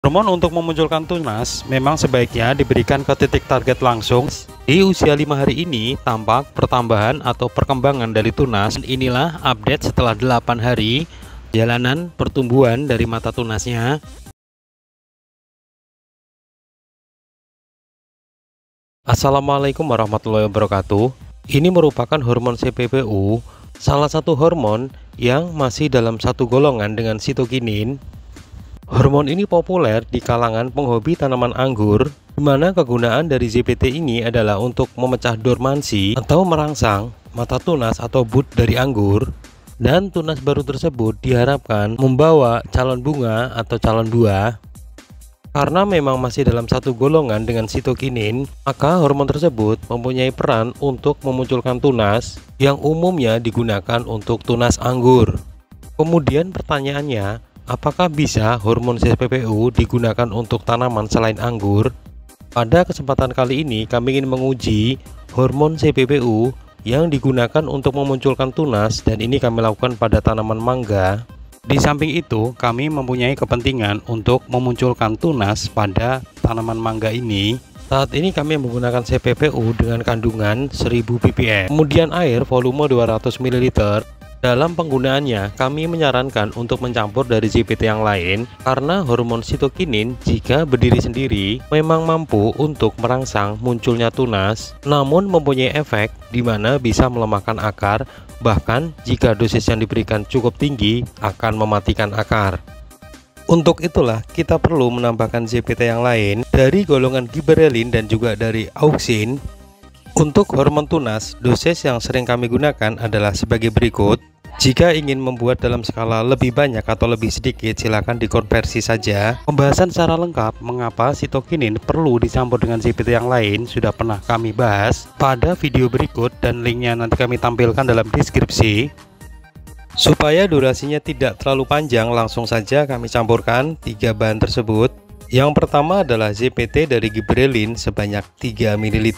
Hormon untuk memunculkan tunas memang sebaiknya diberikan ke titik target langsung. Di usia 5 hari ini tampak pertambahan atau perkembangan dari tunas. Inilah update setelah 8 hari jalanan pertumbuhan dari mata tunasnya. Assalamualaikum warahmatullahi wabarakatuh. Ini merupakan hormon CPPU, salah satu hormon yang masih dalam satu golongan dengan sitokinin. Hormon ini populer di kalangan penghobi tanaman anggur, di mana kegunaan dari ZPT ini adalah untuk memecah dormansi atau merangsang mata tunas atau bud dari anggur, dan tunas baru tersebut diharapkan membawa calon bunga atau calon buah. Karena memang masih dalam satu golongan dengan sitokinin, maka hormon tersebut mempunyai peran untuk memunculkan tunas yang umumnya digunakan untuk tunas anggur. Kemudian pertanyaannya, apakah bisa hormon CPPU digunakan untuk tanaman selain anggur? Pada kesempatan kali ini kami ingin menguji hormon CPPU yang digunakan untuk memunculkan tunas, dan ini kami lakukan pada tanaman mangga. Di samping itu kami mempunyai kepentingan untuk memunculkan tunas pada tanaman mangga ini. Saat ini kami menggunakan CPPU dengan kandungan 1000 ppm, kemudian air volume 200 ml. Dalam penggunaannya, kami menyarankan untuk mencampur dari ZPT yang lain karena hormon sitokinin jika berdiri sendiri memang mampu untuk merangsang munculnya tunas, namun mempunyai efek di mana bisa melemahkan akar, bahkan jika dosis yang diberikan cukup tinggi akan mematikan akar. Untuk itulah kita perlu menambahkan ZPT yang lain dari golongan gibberellin dan juga dari auxin. Untuk hormon tunas, dosis yang sering kami gunakan adalah sebagai berikut. Jika ingin membuat dalam skala lebih banyak atau lebih sedikit, silakan dikonversi saja. Pembahasan secara lengkap mengapa sitokinin perlu dicampur dengan ZPT yang lain sudah pernah kami bahas pada video berikut, dan linknya nanti kami tampilkan dalam deskripsi. Supaya durasinya tidak terlalu panjang, langsung saja kami campurkan 3 bahan tersebut. Yang pertama adalah ZPT dari gibberellin sebanyak 3 ml.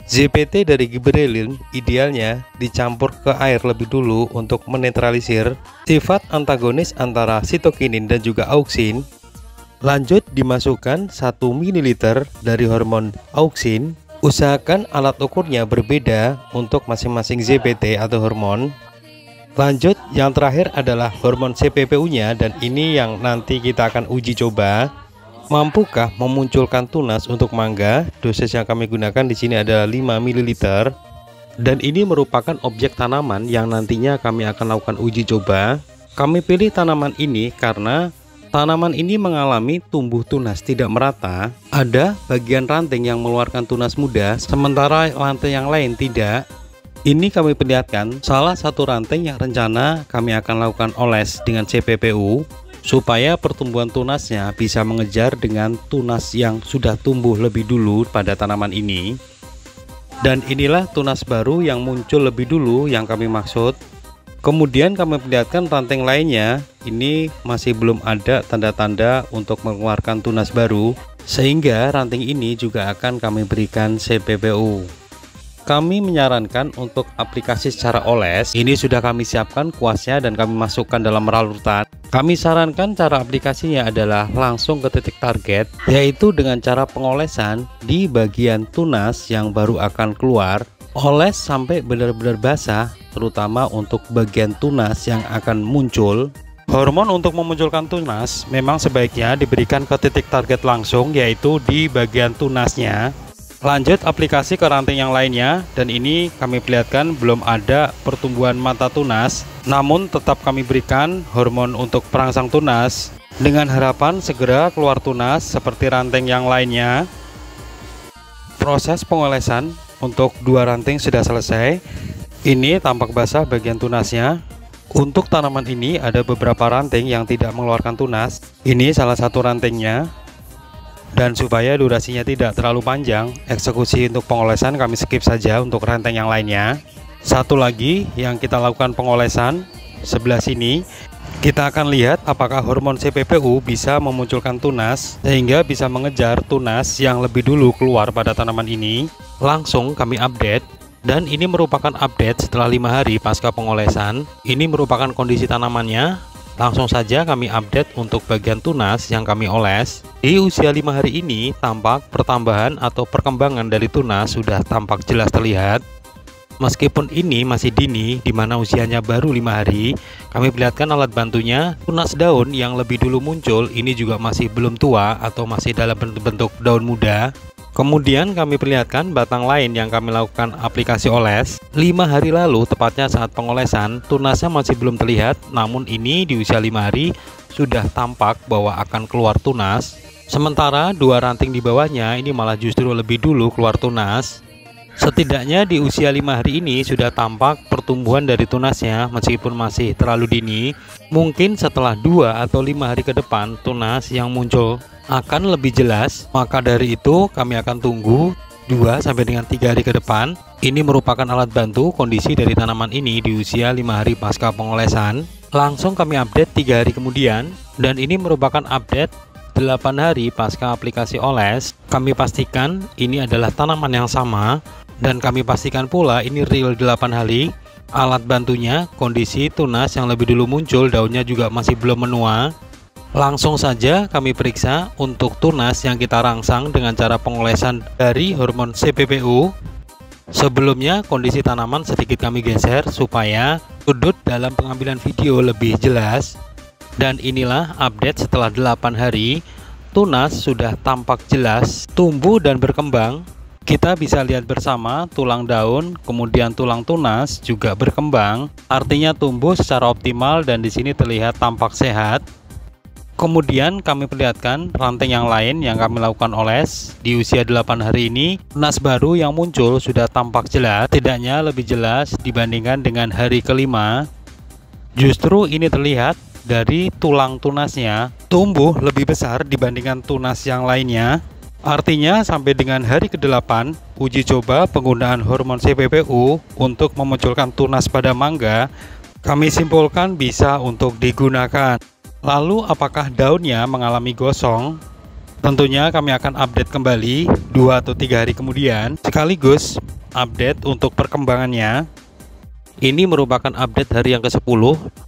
ZPT dari gibberellin idealnya dicampur ke air lebih dulu untuk menetralisir sifat antagonis antara sitokinin dan juga auxin. Lanjut dimasukkan 1 ml dari hormon auxin. Usahakan alat ukurnya berbeda untuk masing-masing ZPT atau hormon. Lanjut, yang terakhir adalah hormon CPPU-nya, dan ini yang nanti kita akan uji coba. Mampukah memunculkan tunas untuk mangga? Dosis yang kami gunakan di sini adalah 5 ml, dan ini merupakan objek tanaman yang nantinya kami akan lakukan uji coba. Kami pilih tanaman ini karena tanaman ini mengalami tumbuh tunas tidak merata. Ada bagian ranting yang mengeluarkan tunas muda, sementara ranting yang lain tidak. Ini kami perlihatkan salah satu ranting yang rencana kami akan lakukan oles dengan CPPU supaya pertumbuhan tunasnya bisa mengejar dengan tunas yang sudah tumbuh lebih dulu pada tanaman ini. Dan inilah tunas baru yang muncul lebih dulu yang kami maksud. Kemudian kami perlihatkan ranting lainnya, ini masih belum ada tanda-tanda untuk mengeluarkan tunas baru, sehingga ranting ini juga akan kami berikan CPPU. Kami menyarankan untuk aplikasi secara oles. Ini sudah kami siapkan kuasnya dan kami masukkan dalam ralutan. Kami sarankan cara aplikasinya adalah langsung ke titik target, yaitu dengan cara pengolesan di bagian tunas yang baru akan keluar. Oles sampai benar-benar basah, terutama untuk bagian tunas yang akan muncul. Hormon untuk memunculkan tunas memang sebaiknya diberikan ke titik target langsung, yaitu di bagian tunasnya. Lanjut aplikasi ke ranting yang lainnya, dan ini kami perlihatkan belum ada pertumbuhan mata tunas, namun tetap kami berikan hormon untuk perangsang tunas dengan harapan segera keluar tunas seperti ranting yang lainnya. Proses pengolesan untuk 2 ranting sudah selesai. Ini tampak basah bagian tunasnya. Untuk tanaman ini ada beberapa ranting yang tidak mengeluarkan tunas. Ini salah satu rantingnya. Dan supaya durasinya tidak terlalu panjang, eksekusi untuk pengolesan kami skip saja untuk ranting yang lainnya. Satu lagi yang kita lakukan pengolesan sebelah sini, kita akan lihat apakah hormon CPPU bisa memunculkan tunas sehingga bisa mengejar tunas yang lebih dulu keluar pada tanaman ini. Langsung kami update, dan ini merupakan update setelah 5 hari pasca pengolesan. Ini merupakan kondisi tanamannya. Langsung saja kami update untuk bagian tunas yang kami oles. Di usia 5 hari ini tampak pertambahan atau perkembangan dari tunas sudah tampak jelas terlihat. Meskipun ini masih dini, di mana usianya baru 5 hari, kami perlihatkan alat bantunya. Tunas daun yang lebih dulu muncul ini juga masih belum tua atau masih dalam bentuk daun muda. Kemudian kami perlihatkan batang lain yang kami lakukan aplikasi oles. 5 hari lalu, tepatnya saat pengolesan, tunasnya masih belum terlihat, namun ini di usia 5 hari sudah tampak bahwa akan keluar tunas. Sementara 2 ranting di bawahnya ini malah justru lebih dulu keluar tunas. Setidaknya di usia 5 hari ini sudah tampak pertumbuhan dari tunasnya meskipun masih terlalu dini. Mungkin setelah 2 atau 5 hari ke depan tunas yang muncul akan lebih jelas. Maka dari itu kami akan tunggu 2 sampai dengan 3 hari ke depan. Ini merupakan alat bantu kondisi dari tanaman ini di usia 5 hari pasca pengolesan. Langsung kami update 3 hari kemudian, dan ini merupakan update 8 hari pasca aplikasi oles. Kami pastikan ini adalah tanaman yang sama, dan kami pastikan pula ini real 8 hari. Alat bantunya kondisi tunas yang lebih dulu muncul, daunnya juga masih belum menua. Langsung saja kami periksa untuk tunas yang kita rangsang dengan cara pengolesan dari hormon CPPU. Sebelumnya kondisi tanaman sedikit kami geser supaya sudut dalam pengambilan video lebih jelas. Dan inilah update setelah 8 hari. Tunas sudah tampak jelas tumbuh dan berkembang. Kita bisa lihat bersama tulang daun, kemudian tulang tunas juga berkembang. Artinya tumbuh secara optimal dan di sini terlihat tampak sehat. Kemudian kami perlihatkan ranting yang lain yang kami lakukan oles. Di usia 8 hari ini, tunas baru yang muncul sudah tampak jelas. Tidaknya lebih jelas dibandingkan dengan hari kelima. Justru ini terlihat dari tulang tunasnya tumbuh lebih besar dibandingkan tunas yang lainnya. Artinya sampai dengan hari ke-8 uji coba penggunaan hormon CPPU untuk memunculkan tunas pada mangga, kami simpulkan bisa untuk digunakan. Lalu apakah daunnya mengalami gosong? Tentunya kami akan update kembali 2 atau 3 hari kemudian, sekaligus update untuk perkembangannya. Ini merupakan update hari yang ke-10.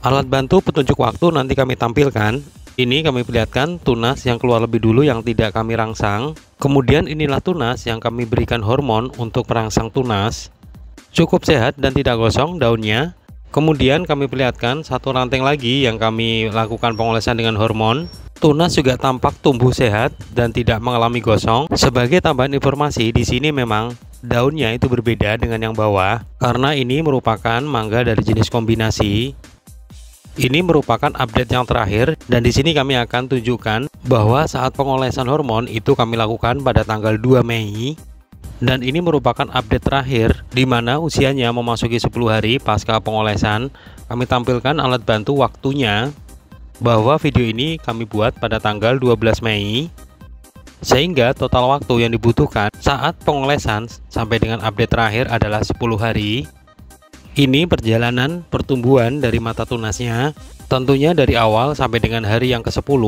Alat bantu petunjuk waktu nanti kami tampilkan. Ini kami perlihatkan tunas yang keluar lebih dulu yang tidak kami rangsang. Kemudian inilah tunas yang kami berikan hormon untuk merangsang tunas. Cukup sehat dan tidak gosong daunnya. Kemudian kami perlihatkan satu ranting lagi yang kami lakukan pengolesan dengan hormon. Tunas juga tampak tumbuh sehat dan tidak mengalami gosong. Sebagai tambahan informasi, di sini memang daunnya itu berbeda dengan yang bawah karena ini merupakan mangga dari jenis kombinasi. Ini merupakan update yang terakhir, dan di sini kami akan tunjukkan bahwa saat pengolesan hormon itu kami lakukan pada tanggal 2 Mei. Dan ini merupakan update terakhir di mana usianya memasuki 10 hari pasca pengolesan. Kami tampilkan alat bantu waktunya, bahwa video ini kami buat pada tanggal 12 Mei. Sehingga total waktu yang dibutuhkan saat pengolesan sampai dengan update terakhir adalah 10 hari. Ini perjalanan pertumbuhan dari mata tunasnya, tentunya dari awal sampai dengan hari yang ke-10.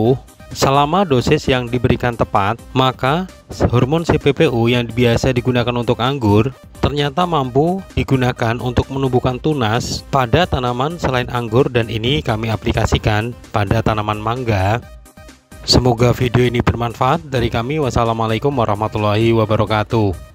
Selama dosis yang diberikan tepat, maka hormon CPPU yang biasa digunakan untuk anggur ternyata mampu digunakan untuk menumbuhkan tunas pada tanaman selain anggur, dan ini kami aplikasikan pada tanaman mangga. Semoga video ini bermanfaat. Dari kami, wassalamualaikum warahmatullahi wabarakatuh.